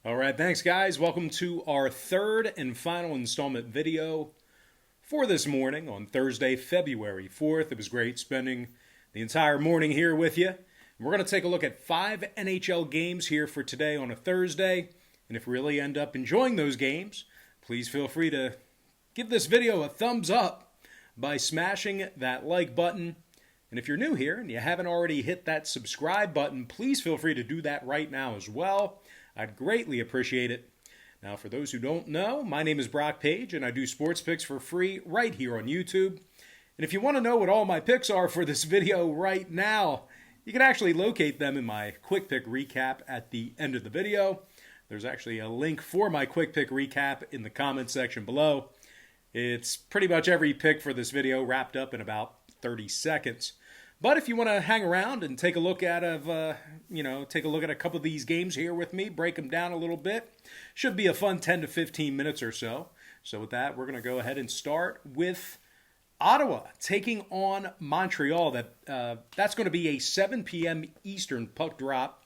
All right, thanks guys. Welcome to our third and final installment video for this morning on Thursday, February 4th. It was great spending the entire morning here with you. We're going to take a look at 5 NHL games here for today on a Thursday. And if you really end up enjoying those games, please feel free to give this video a thumbs up by smashing that like button. And if you're new here and you haven't already hit that subscribe button, please feel free to do that right now as well. I'd greatly appreciate it. Now, for those who don't know, my name is Brock Page, and I do sports picks for free right here on YouTube. And if you want to know what all my picks are for this video right now, you can actually locate them in my quick pick recap at the end of the video. There's actually a link for my quick pick recap in the comment section below. It's pretty much every pick for this video wrapped up in about 30 seconds. But if you want to hang around and take a look at a couple of these games here with me, break them down a little bit, should be a fun 10 to 15 minutes or so. So with that, we're going to go ahead and start with Ottawa taking on Montreal. That's going to be a 7 p.m. Eastern puck drop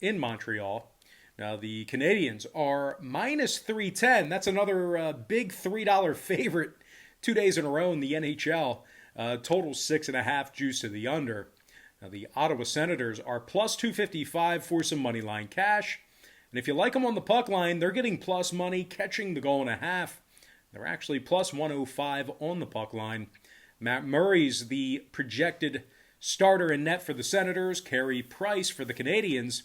in Montreal. Now, the Canadiens are minus 310. That's another big $3 favorite 2 days in a row in the NHL. Total 6.5 juice to the under. Now, the Ottawa Senators are plus 255 for some money line cash. And if you like them on the puck line, they're getting plus money catching the goal and a half. They're actually plus 105 on the puck line. Matt Murray's the projected starter in net for the Senators. Carey Price for the Canadiens.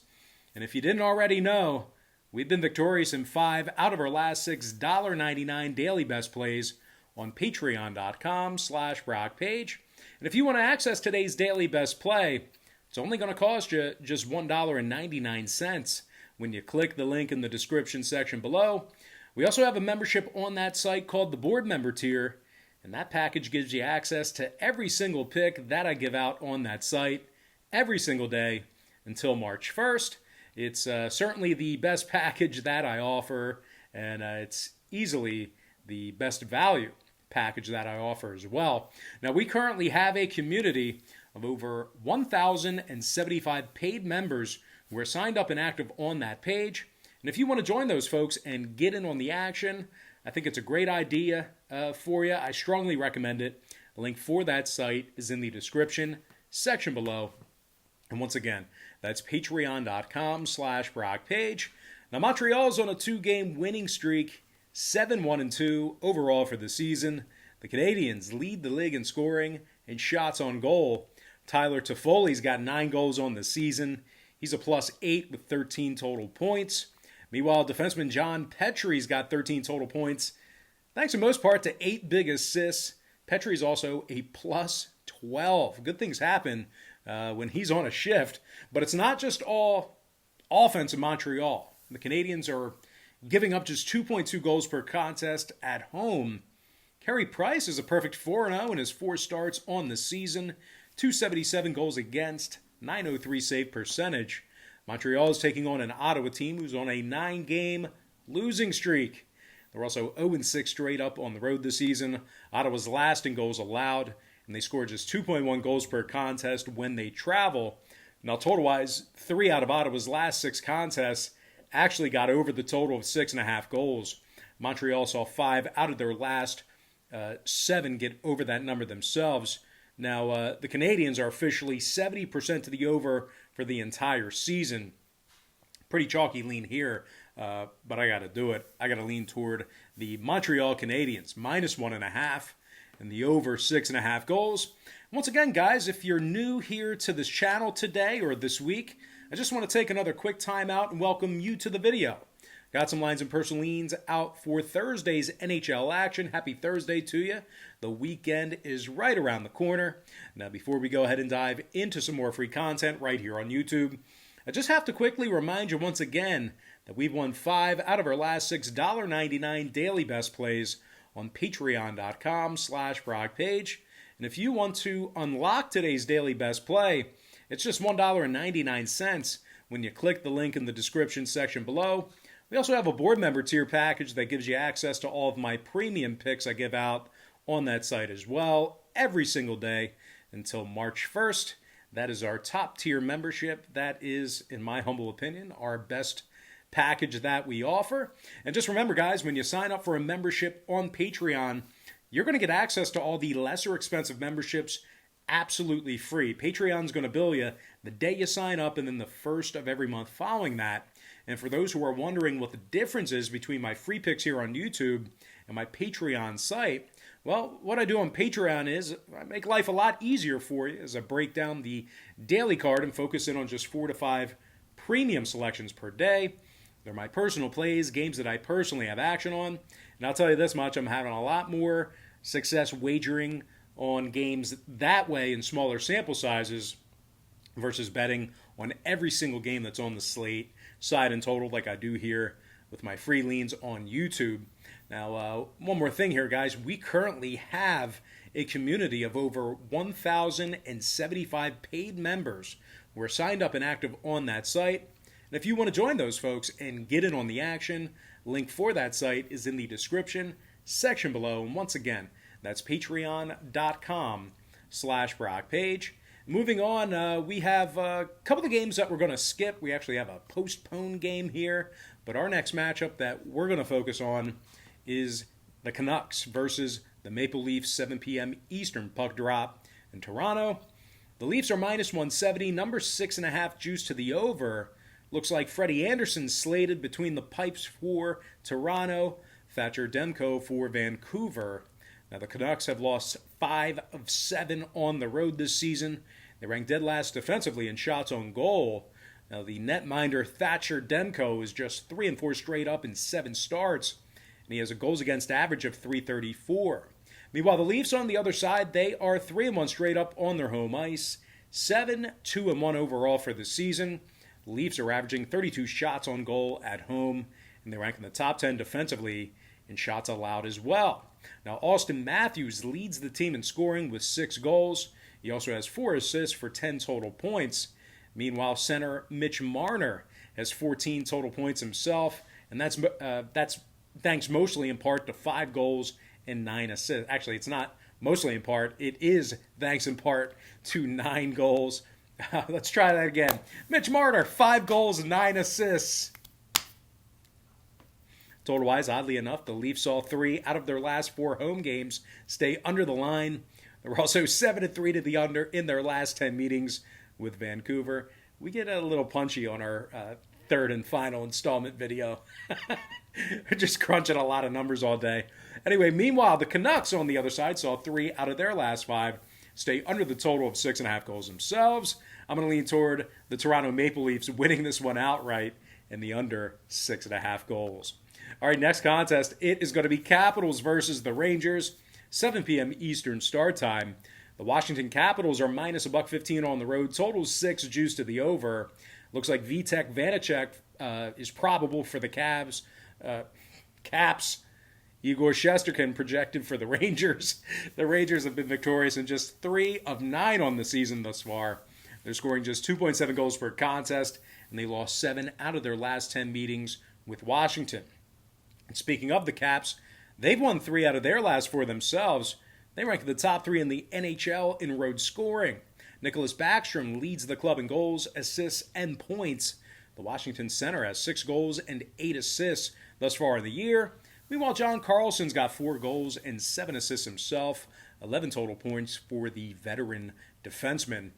And if you didn't already know, we've been victorious in 5 out of our last 6 $1.99 daily best plays on patreon.com/BrockPage. And if you want to access today's daily best play, it's only going to cost you just $1.99 when you click the link in the description section below. We also have a membership on that site called the Board Member Tier, and that package gives you access to every single pick that I give out on that site every single day until March 1st. It's certainly the best package that I offer, and it's easily the best value package that I offer as well. Now, we currently have a community of over 1,075 paid members who are signed up and active on that page. And if you want to join those folks and get in on the action, I think it's a great idea for you. I strongly recommend it. The link for that site is in the description section below. And once again, that's patreon.com/BrockPage. Now, Montreal's on a 2-game winning streak, 7-1-2 overall for the season. The Canadiens lead the league in scoring and shots on goal. Tyler Toffoli's got 9 goals on the season. He's a plus 8 with 13 total points. Meanwhile, defenseman John Petry's got 13 total points, thanks in most part to 8 big assists. Petry's also a plus 12. Good things happen when he's on a shift. But it's not just all offense in Montreal. The Canadiens are giving up just 2.2 goals per contest at home. Carey Price is a perfect 4-0 in his 4 starts on the season. 277 goals against, 903 save percentage. Montreal is taking on an Ottawa team who's on a 9-game losing streak. They're also 0-6 straight up on the road this season. Ottawa's last in goals allowed, and they scored just 2.1 goals per contest when they travel. Now, total-wise, 3 out of Ottawa's last 6 contests actually got over the total of 6.5 goals. Montreal saw 5 out of their last 7 get over that number themselves. Now, the Canadiens are officially 70% to the over for the entire season. Pretty chalky lean here, but I got to do it. I got to lean toward the Montreal Canadiens, minus 1.5, and the over 6.5 goals. Once again, guys, if you're new here to this channel today or this week, I just want to take another quick time out and welcome you to the video. Got some lines and personal leans out for Thursday's NHL action. Happy Thursday to you. The weekend is right around the corner. Now, before we go ahead and dive into some more free content right here on YouTube, I just have to quickly remind you once again that we've won 5 out of our last 6 $1.99 daily best plays on patreon.com/BrockPage. And if you want to unlock today's daily best play, it's just $1.99 when you click the link in the description section below. We also have a board member tier package that gives you access to all of my premium picks I give out on that site as well every single day until March 1st. That is our top tier membership. That is, in my humble opinion, our best package that we offer. And just remember, guys, when you sign up for a membership on Patreon, you're going to get access to all the lesser expensive memberships absolutely free. Patreon's going to bill you the day you sign up and then the first of every month following that. And for those who are wondering what the difference is between my free picks here on YouTube and my Patreon site, well, what I do on Patreon is I make life a lot easier for you as I break down the daily card and focus in on just 4 to 5 premium selections per day. They're my personal plays, games that I personally have action on. And I'll tell you this much, I'm having a lot more success wagering on games that way in smaller sample sizes versus betting on every single game that's on the slate, side and total, like I do here with my free leans on YouTube. Now, one more thing here, guys. We currently have a community of over 1,075 paid members who are signed up and active on that site. And if you want to join those folks and get in on the action, link for that site is in the description section below. And once again, that's patreon.com/BrockPage. Moving on, we have a couple of games that we're going to skip. We actually have a postponed game here, but our next matchup that we're going to focus on is the Canucks versus the Maple Leafs, 7 p.m. Eastern puck drop in Toronto. The Leafs are -170, number 6.5 juice to the over. Looks like Freddie Anderson slated between the pipes for Toronto, Thatcher Demko for Vancouver. Now, the Canucks have lost 5 of 7 on the road this season. They rank dead last defensively in shots on goal. Now, the netminder Thatcher Demko is just 3 and 4 straight up in 7 starts, and he has a goals against average of .334. Meanwhile, the Leafs on the other side, they are 3 and 1 straight up on their home ice, 7-2 and 1 overall for the season. The Leafs are averaging 32 shots on goal at home, and they rank in the top 10 defensively in shots allowed as well. Now, Austin Matthews leads the team in scoring with 6 goals. He also has 4 assists for 10 total points. Meanwhile, center Mitch Marner has 14 total points himself, and that's thanks mostly in part to 5 goals and 9 assists. Actually, it's not mostly in part. It is thanks in part to 9 goals. Let's try that again. Mitch Marner, 5 goals and 9 assists. Total-wise, oddly enough, the Leafs saw 3 out of their last 4 home games stay under the line. They were also 7-3 to the under in their last 10 meetings with Vancouver. We get a little punchy on our third and final installment video. Just crunching a lot of numbers all day. Anyway, meanwhile, the Canucks on the other side saw 3 out of their last 5 stay under the total of 6.5 goals themselves. I'm going to lean toward the Toronto Maple Leafs winning this one outright and the under 6.5 goals. All right, next contest, it is going to be Capitals versus the Rangers, 7 p.m. Eastern start time. The Washington Capitals are -115 on the road, total 6 juice to the over. Looks like Vitek Vanacek is probable for the Caps. Igor Shesterkin projected for the Rangers. The Rangers have been victorious in just 3 of 9 on the season thus far. They're scoring just 2.7 goals per contest, and they lost 7 out of their last 10 meetings with Washington. And speaking of the Caps, they've won 3 out of their last 4 themselves. They rank in the top 3 in the NHL in road scoring. Nicholas Backstrom leads the club in goals, assists, and points. The Washington center has 6 goals and 8 assists thus far in the year. Meanwhile, John Carlson's got 4 goals and 7 assists himself, 11 total points for the veteran defenseman.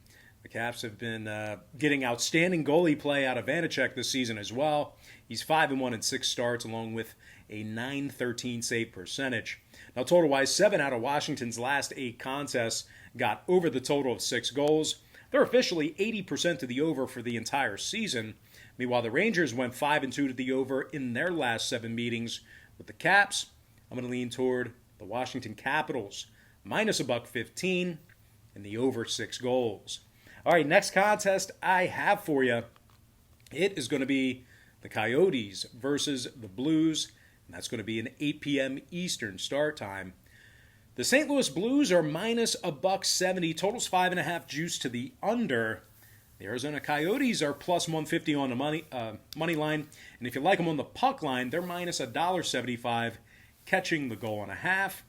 The Caps have been getting outstanding goalie play out of Vanacek this season as well. He's 5-1 in 6 starts, along with a .913 save percentage. Now, total-wise, 7 out of Washington's last 8 contests got over the total of 6 goals. They're officially 80% to the over for the entire season. Meanwhile, the Rangers went 5-2 to the over in their last 7 meetings. With the Caps, I'm going to lean toward the Washington Capitals, -115 and the over 6 goals. All right, next contest I have for you, it is going to be the Coyotes versus the Blues, and that's going to be an 8 p.m. Eastern start time. The St. Louis Blues are -170, totals 5.5 juice to the under. The Arizona Coyotes are +150 on the money line, and if you like them on the puck line, they're -$1.75, catching the goal and a half.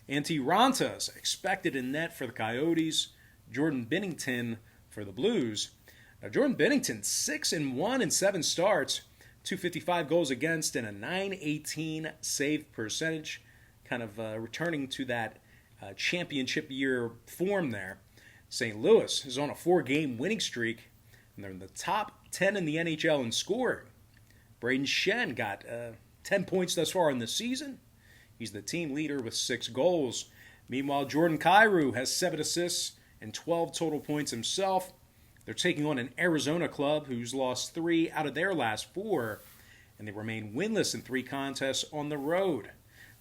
Antti Ranta's expected in net for the Coyotes. Jordan Binnington for the Blues. Now, Jordan Binnington, 6-1 in 7 starts, .255 goals against, and a .918 save percentage, kind of returning to that championship year form there. St. Louis is on a 4-game winning streak, and they're in the top 10 in the NHL in scoring. Braden Shen got 10 points thus far in the season. He's the team leader with 6 goals. Meanwhile, Jordan Kyrou has 7 assists and 12 total points himself. They're taking on an Arizona club who's lost 3 out of their last 4, and they remain winless in 3 contests on the road.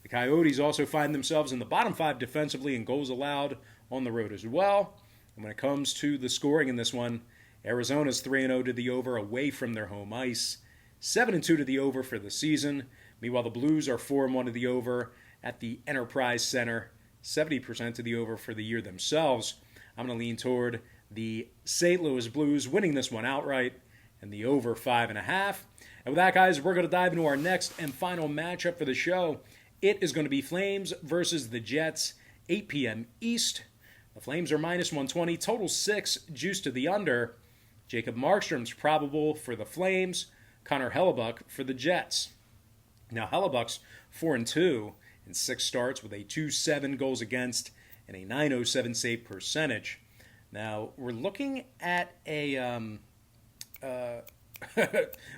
The Coyotes also find themselves in the bottom 5 defensively in goals allowed on the road as well. And when it comes to the scoring in this one, Arizona's 3-0 to the over away from their home ice, 7-2 to the over for the season. Meanwhile, the Blues are 4-1 to the over at the Enterprise Center, 70% to the over for the year themselves. I'm going to lean toward the St. Louis Blues winning this one outright and the over 5.5. And with that, guys, we're going to dive into our next and final matchup for the show. It is going to be Flames versus the Jets, 8 p.m. East. The Flames are -120, total 6, juice to the under. Jacob Markstrom's probable for the Flames, Connor Hellebuck for the Jets. Now, Hellebuck's 4-2 in 6 starts with a 2.7 goals against and a .907 save percentage. Now, we're looking at a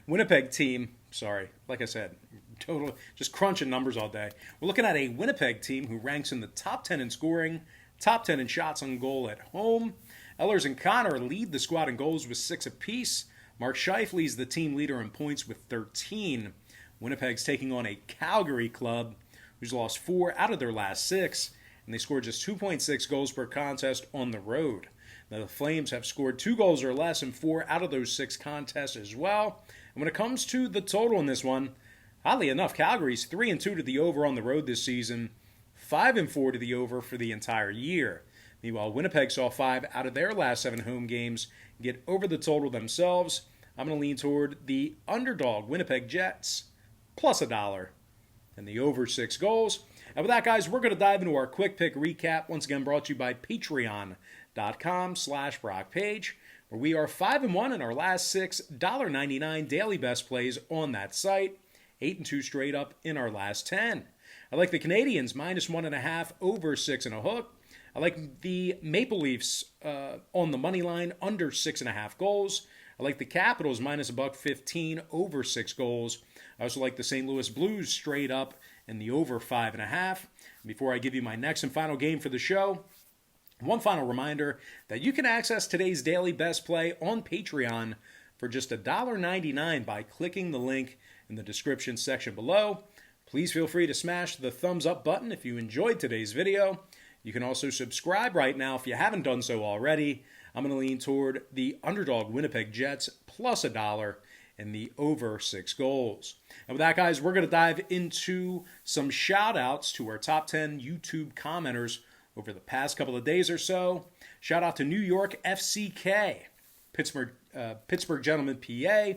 Winnipeg team. Sorry, like I said, total just crunching numbers all day. We're looking at a Winnipeg team who ranks in the top 10 in scoring, top 10 in shots on goal at home. Ehlers and Connor lead the squad in goals with 6 apiece. Mark Scheifele is the team leader in points with 13. Winnipeg's taking on a Calgary club who's lost 4 out of their last 6, and they scored just 2.6 goals per contest on the road. Now, the Flames have scored 2 goals or less in 4 out of those 6 contests as well. And when it comes to the total in this one, oddly enough, Calgary's 3-2 to the over on the road this season, 5-4 to the over for the entire year. Meanwhile, Winnipeg saw 5 out of their last 7 home games get over the total themselves. I'm going to lean toward the underdog Winnipeg Jets plus $1 and the over 6 goals. And with that, guys, we're going to dive into our quick pick recap, once again brought to you by patreon.com/BrockPage, where we are 5-1 in our last 6 $1.99 daily best plays on that site, 8-2 straight up in our last 10. I like the Canadiens -1.5 over 6.5 hook. I like the Maple Leafs on the money line under 6.5 goals. I like the Capitals -1.15 over 6 goals. I also like the St. Louis Blues straight up and the over 5.5. Before I give you my next and final game for the show, one final reminder that you can access today's daily best play on Patreon for just $1.99 by clicking the link in the description section below. Please feel free to smash the thumbs up button if you enjoyed today's video. You can also subscribe right now if you haven't done so already. I'm going to lean toward the underdog Winnipeg Jets plus $1 and the over 6 goals. And with that, guys, we're going to dive into some shout-outs to our top 10 YouTube commenters over the past couple of days or so. Shout out to New York FCK, Pittsburgh Gentleman PA,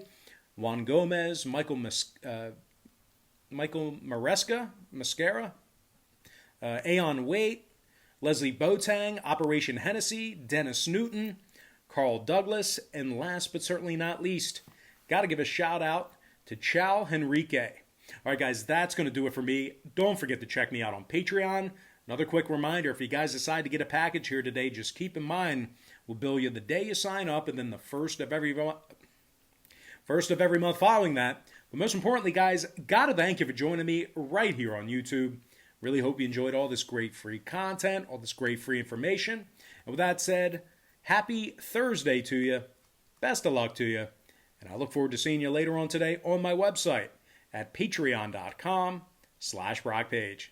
Juan Gomez, Michael Mascara, Aeon Waite, Leslie Botang, Operation Hennessy, Dennis Newton, Carl Douglas, and last but certainly not least, got to give a shout out to Chow Henrique. All right, guys, that's going to do it for me. Don't forget to check me out on Patreon. Another quick reminder, if you guys decide to get a package here today, just keep in mind, we'll bill you the day you sign up and then the first of every month following that. But most importantly, guys, got to thank you for joining me right here on YouTube. Really hope you enjoyed all this great free content, all this great free information. And with that said, happy Thursday to you. Best of luck to you. And I look forward to seeing you later on today on my website at patreon.com/BrockPage.